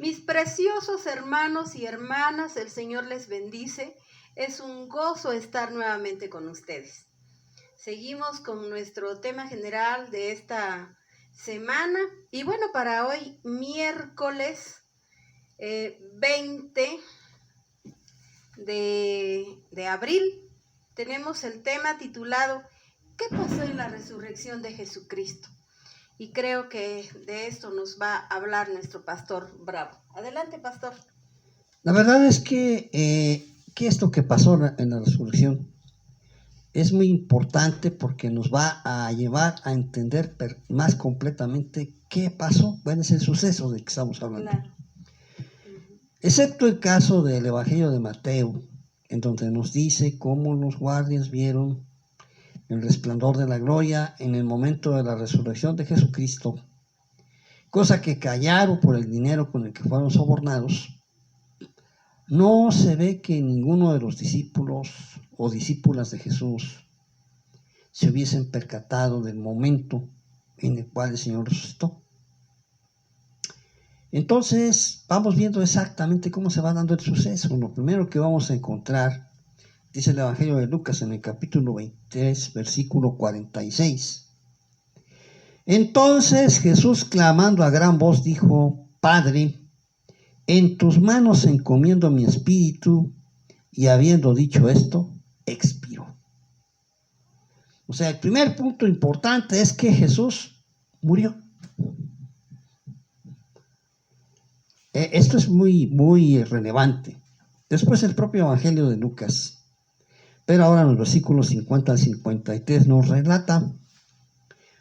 Mis preciosos hermanos y hermanas, el Señor les bendice. Es un gozo estar nuevamente con ustedes. Seguimos con nuestro tema general de esta semana. Y bueno, para hoy, miércoles 20 de abril, tenemos el tema titulado ¿Qué pasó en la resurrección de Jesucristo? Y creo que de esto nos va a hablar nuestro pastor Bravo. Adelante, pastor. La verdad es que, ¿qué es lo que pasó en la resurrección? Es muy importante porque nos va a llevar a entender más completamente qué pasó. Bueno, es el suceso del que estamos hablando. Claro. Excepto el caso del Evangelio de Mateo, en donde nos dice cómo los guardias vieron el resplandor de la gloria en el momento de la resurrección de Jesucristo, cosa que callaron por el dinero con el que fueron sobornados. No se ve que ninguno de los discípulos o discípulas de Jesús se hubiesen percatado del momento en el cual el Señor resucitó. Entonces, vamos viendo exactamente cómo se va dando el suceso. Lo primero que vamos a encontrar, dice el Evangelio de Lucas en el capítulo 23, versículo 46. Entonces Jesús, clamando a gran voz, dijo: Padre, en tus manos encomiendo mi espíritu. Y habiendo dicho esto, expiró. O sea, el primer punto importante es que Jesús murió. Esto es muy relevante. Después el propio Evangelio de Lucas, pero ahora en los versículos 50 al 53 nos relata: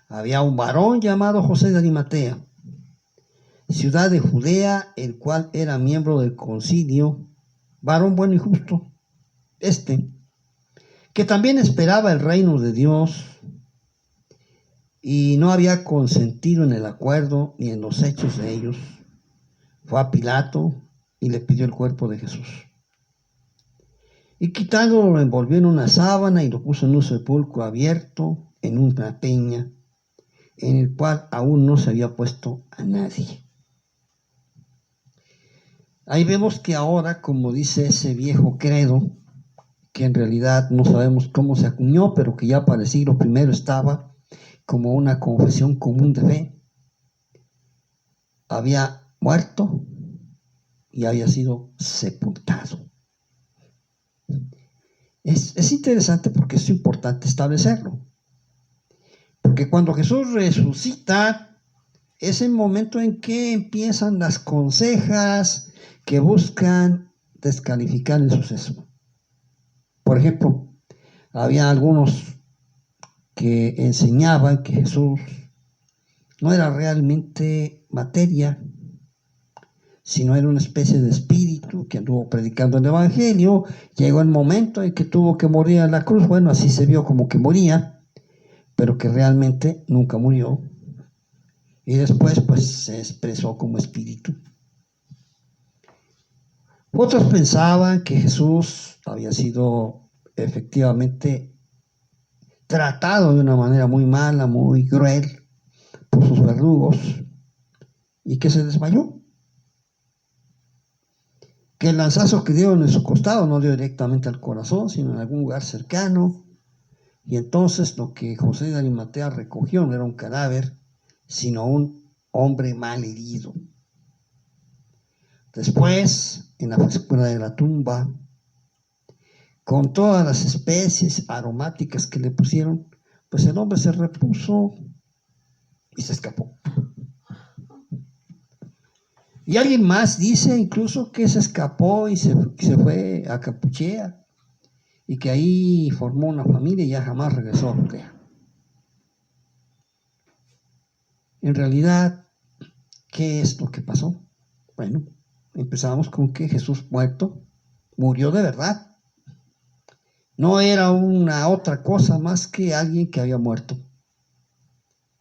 había un varón llamado José de Arimatea, ciudad de Judea, el cual era miembro del concilio, varón bueno y justo, que también esperaba el reino de Dios, y no había consentido en el acuerdo ni en los hechos de ellos. Fue a Pilato y le pidió el cuerpo de Jesús. Y quitándolo, lo envolvió en una sábana y lo puso en un sepulcro abierto en una peña, en el cual aún no se había puesto a nadie. Ahí vemos que ahora, como dice ese viejo credo, que en realidad no sabemos cómo se acuñó, pero que ya para el siglo I estaba como una confesión común de fe, había muerto y había sido sepultado. Es interesante porque es importante establecerlo. Porque cuando Jesús resucita, es el momento en que empiezan las consejas que buscan descalificar el suceso. Por ejemplo, había algunos que enseñaban que Jesús no era realmente materia, sino era una especie de espíritu que anduvo predicando el Evangelio. Llegó el momento en que tuvo que morir en la cruz. Bueno, así se vio como que moría, pero que realmente nunca murió. Y después pues se expresó como espíritu. Otros pensaban que Jesús había sido efectivamente tratado de una manera muy mala, muy cruel por sus verdugos, y que se desmayó. Que el lanzazo que dio en su costado no dio directamente al corazón, sino en algún lugar cercano. Y entonces lo que José de Arimatea recogió no era un cadáver, sino un hombre mal herido. Después, en la frescura de la tumba, con todas las especies aromáticas que le pusieron, pues el hombre se repuso y se escapó. Y alguien más dice incluso que se escapó y se fue a Capuchea, y que ahí formó una familia y ya jamás regresó a Judea. En realidad, ¿qué es lo que pasó? Bueno, empezamos con que Jesús murió de verdad. No era una otra cosa más que alguien que había muerto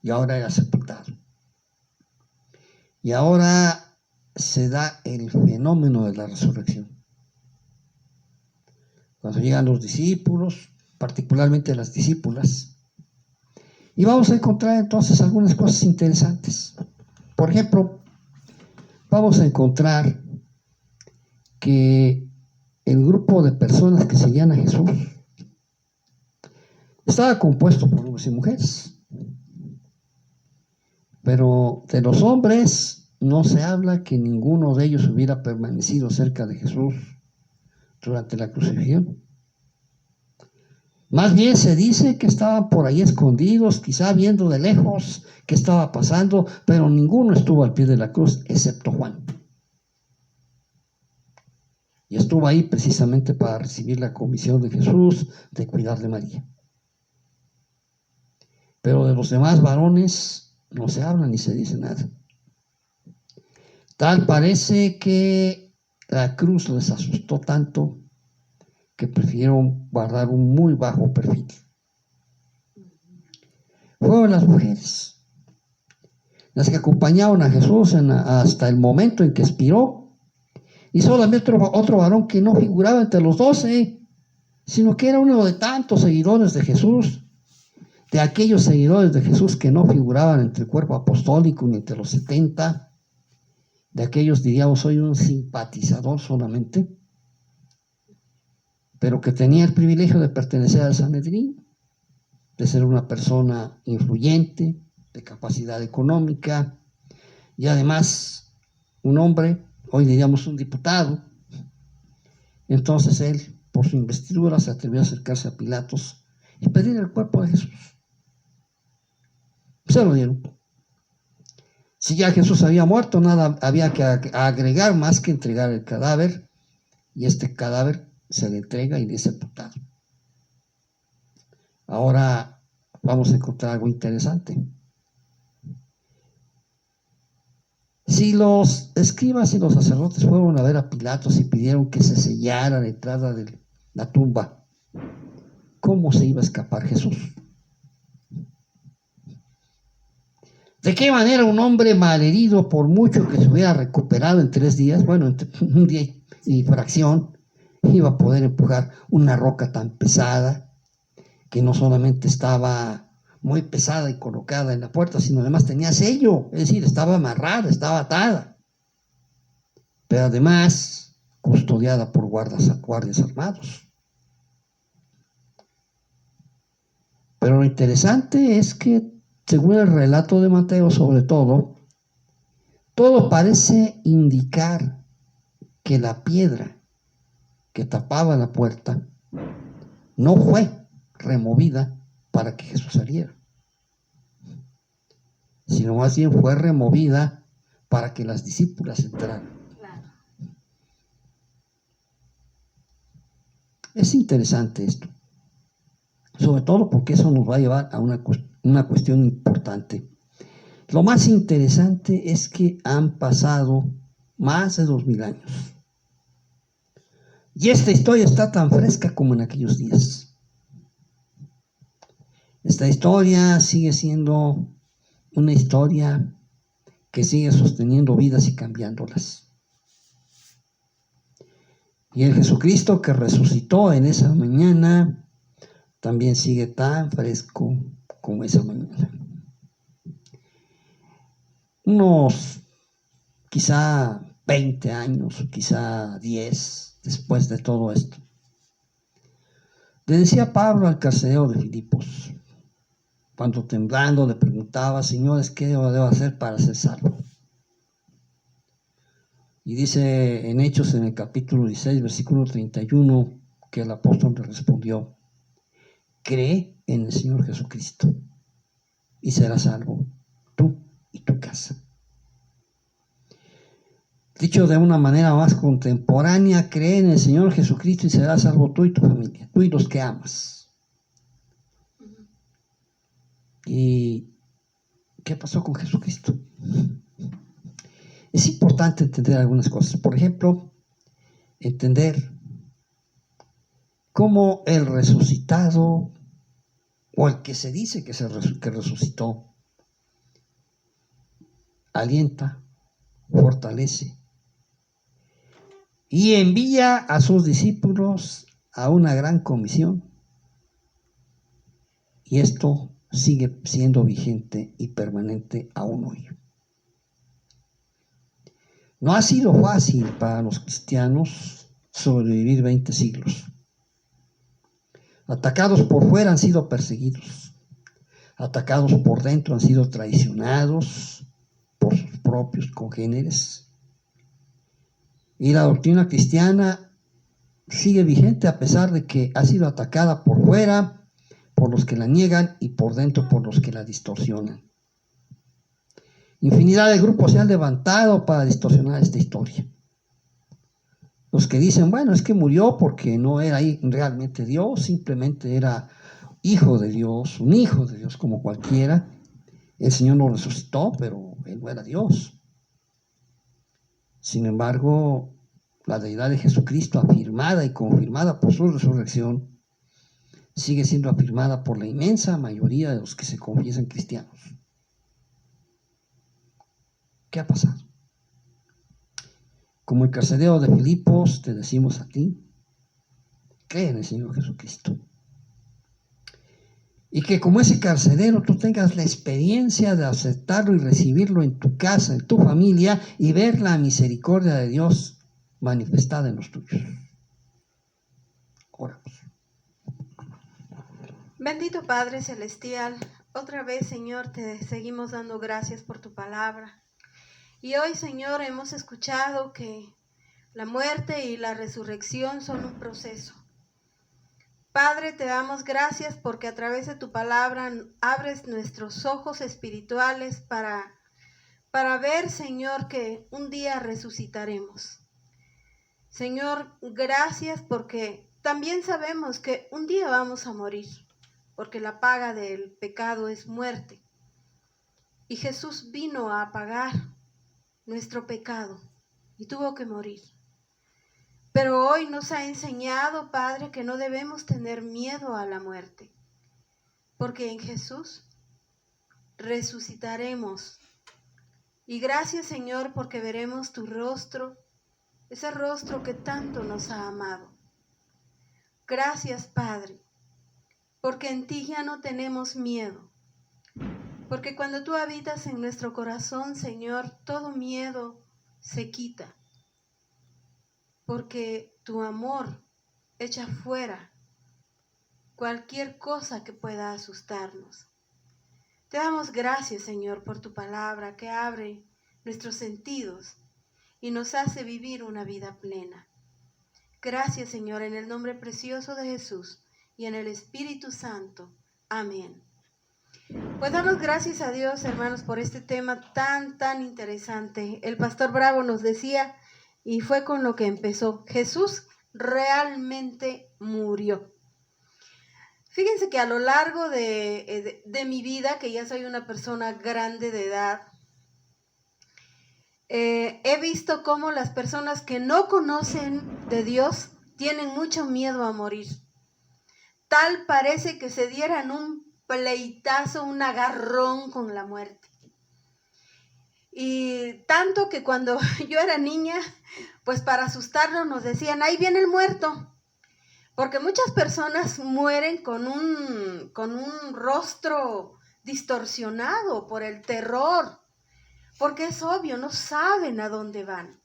y ahora era sepultado. Y ahora se da el fenómeno de la resurrección. Cuando llegan los discípulos, particularmente las discípulas, y vamos a encontrar entonces algunas cosas interesantes. Por ejemplo, vamos a encontrar que el grupo de personas que seguían a Jesús estaba compuesto por hombres y mujeres. Pero de los hombres no se habla que ninguno de ellos hubiera permanecido cerca de Jesús durante la crucifixión. Más bien se dice que estaban por ahí escondidos, quizá viendo de lejos qué estaba pasando, pero ninguno estuvo al pie de la cruz, excepto Juan. Y estuvo ahí precisamente para recibir la comisión de Jesús de cuidar de María. Pero de los demás varones no se habla ni se dice nada. Tal parece que la cruz les asustó tanto que prefirieron guardar un muy bajo perfil. Fueron las mujeres las que acompañaron a Jesús hasta el momento en que expiró, y solamente otro varón que no figuraba entre los 12, sino que era uno de tantos seguidores de Jesús, de aquellos seguidores de Jesús que no figuraban entre el cuerpo apostólico ni entre los 70, de aquellos, diríamos, soy un simpatizador solamente, pero que tenía el privilegio de pertenecer al Sanedrín, de ser una persona influyente, de capacidad económica, y además un hombre, hoy diríamos un diputado. Entonces él, por su investidura, se atrevió a acercarse a Pilatos y pedir el cuerpo de Jesús. Se lo dieron. Si ya Jesús había muerto, nada había que agregar más que entregar el cadáver, y este cadáver se le entrega y es sepultado. Ahora vamos a encontrar algo interesante. Si los escribas y los sacerdotes fueron a ver a Pilatos y pidieron que se sellara la entrada de la tumba, ¿cómo se iba a escapar Jesús? ¿De qué manera un hombre malherido, por mucho que se hubiera recuperado en 3 días, bueno, en un día y fracción, iba a poder empujar una roca tan pesada que no solamente estaba muy pesada y colocada en la puerta, sino además tenía sello, es decir, estaba amarrada, estaba atada, pero además custodiada por guardias armados? Pero lo interesante es que, según el relato de Mateo, sobre todo parece indicar que la piedra que tapaba la puerta no fue removida para que Jesús saliera, sino más bien fue removida para que las discípulas entraran. Claro. Es interesante esto, sobre todo porque eso nos va a llevar a una cuestión importante. Lo más interesante es que han pasado más de 2000 años. Y esta historia está tan fresca como en aquellos días. Esta historia sigue siendo una historia que sigue sosteniendo vidas y cambiándolas. Y el Jesucristo que resucitó en esa mañana también sigue tan fresco como esa mañana. Unos quizá 20 años, quizá 10 después de todo esto, le decía Pablo al carcelero de Filipos, cuando temblando le preguntaba: señores, ¿qué debo hacer para ser salvo? Y dice en Hechos, en el capítulo 16, versículo 31, que el apóstol le respondió: cree en el Señor Jesucristo y serás salvo, tú y tu casa. Dicho de una manera más contemporánea, cree en el Señor Jesucristo y serás salvo tú y tu familia, tú y los que amas. ¿Y qué pasó con Jesucristo? Es importante entender algunas cosas. Por ejemplo, entender cómo el resucitado, o el que se dice que resucitó, alienta, fortalece y envía a sus discípulos a una gran comisión. Y esto sigue siendo vigente y permanente aún hoy. No ha sido fácil para los cristianos sobrevivir 20 siglos. Atacados por fuera han sido perseguidos. Atacados por dentro han sido traicionados por sus propios congéneres. Y la doctrina cristiana sigue vigente a pesar de que ha sido atacada por fuera, por los que la niegan y por dentro por los que la distorsionan. Infinidad de grupos se han levantado para distorsionar esta historia. Los que dicen, bueno, es que murió porque no era realmente Dios, simplemente era hijo de Dios, un hijo de Dios como cualquiera. El Señor lo resucitó, pero Él no era Dios. Sin embargo, la deidad de Jesucristo, afirmada y confirmada por su resurrección, sigue siendo afirmada por la inmensa mayoría de los que se confiesan cristianos. ¿Qué ha pasado? Como el carcelero de Filipos, te decimos a ti, cree en el Señor Jesucristo. Y que como ese carcelero tú tengas la experiencia de aceptarlo y recibirlo en tu casa, en tu familia, y ver la misericordia de Dios manifestada en los tuyos. Oramos. Bendito Padre Celestial, otra vez, Señor, te seguimos dando gracias por tu palabra. Y hoy, Señor, hemos escuchado que la muerte y la resurrección son un proceso. Padre, te damos gracias porque a través de tu palabra abres nuestros ojos espirituales para ver, Señor, que un día resucitaremos. Señor, gracias porque también sabemos que un día vamos a morir, porque la paga del pecado es muerte. Y Jesús vino a pagar nuestro pecado y tuvo que morir. Pero hoy nos ha enseñado, Padre, que no debemos tener miedo a la muerte, porque en Jesús resucitaremos. Y gracias, Señor, porque veremos tu rostro, ese rostro que tanto nos ha amado. Gracias, Padre, porque en ti ya no tenemos miedo. Porque cuando tú habitas en nuestro corazón, Señor, todo miedo se quita. Porque tu amor echa fuera cualquier cosa que pueda asustarnos. Te damos gracias, Señor, por tu palabra que abre nuestros sentidos y nos hace vivir una vida plena. Gracias, Señor, en el nombre precioso de Jesús y en el Espíritu Santo. Amén. Pues damos gracias a Dios, hermanos, por este tema tan interesante. El pastor Bravo nos decía, y fue con lo que empezó, Jesús realmente murió. Fíjense que a lo largo de mi vida, que ya soy una persona grande de edad, he visto cómo las personas que no conocen de Dios tienen mucho miedo a morir. Tal parece que se dieran un pleitazo, un agarrón con la muerte. Y tanto que cuando yo era niña, pues para asustarnos nos decían, ahí viene el muerto. Porque muchas personas mueren con un rostro distorsionado por el terror. Porque es obvio, no saben a dónde van.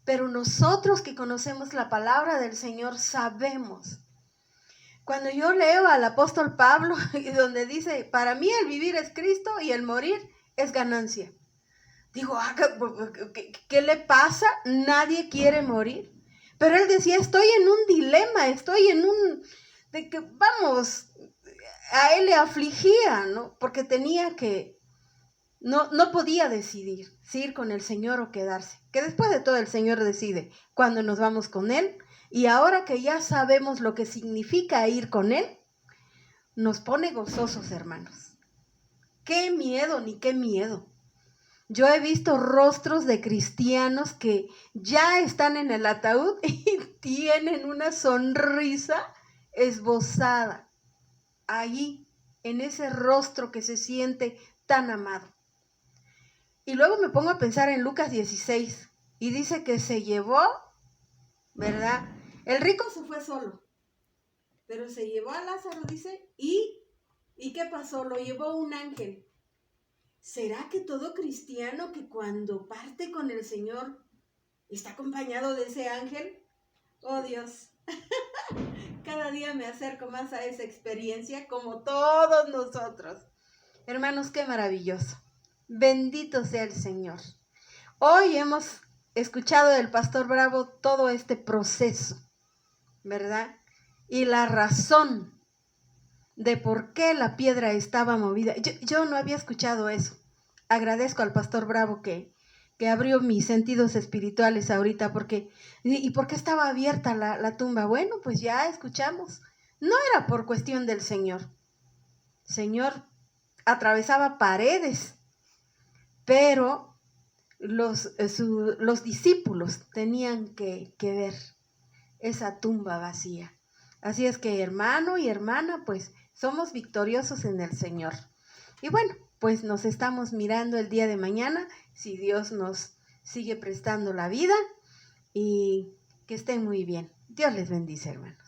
Pero nosotros que conocemos la palabra del Señor sabemos. Cuando yo leo al apóstol Pablo, donde dice, para mí el vivir es Cristo y el morir es ganancia. Digo, ¿qué le pasa? Nadie quiere morir. Pero él decía, estoy en un dilema, de que vamos, a él le afligía, ¿no? Porque tenía que, no podía decidir si ir con el Señor o quedarse. Que después de todo el Señor decide cuando nos vamos con Él. Y ahora que ya sabemos lo que significa ir con Él, nos pone gozosos, hermanos. ¡Qué miedo, ni qué miedo! Yo he visto rostros de cristianos que ya están en el ataúd y tienen una sonrisa esbozada ahí, en ese rostro que se siente tan amado. Y luego me pongo a pensar en Lucas 16 y dice que se llevó, ¿verdad? El rico se fue solo, pero se llevó a Lázaro, dice, ¿y qué pasó? Lo llevó un ángel. ¿Será que todo cristiano que cuando parte con el Señor está acompañado de ese ángel? Oh Dios, cada día me acerco más a esa experiencia como todos nosotros. Hermanos, qué maravilloso. Bendito sea el Señor. Hoy hemos escuchado del Pastor Bravo todo este proceso, ¿verdad? Y la razón de por qué la piedra estaba movida. Yo no había escuchado eso. Agradezco al Pastor Bravo que abrió mis sentidos espirituales ahorita, porque, ¿y por qué estaba abierta la tumba? Bueno, pues ya escuchamos. No era por cuestión del Señor. El Señor atravesaba paredes, pero los discípulos tenían que ver esa tumba vacía. Así es que, hermano y hermana, pues somos victoriosos en el Señor. Y bueno, pues nos estamos mirando el día de mañana, si Dios nos sigue prestando la vida, y que estén muy bien. Dios les bendice, hermanos.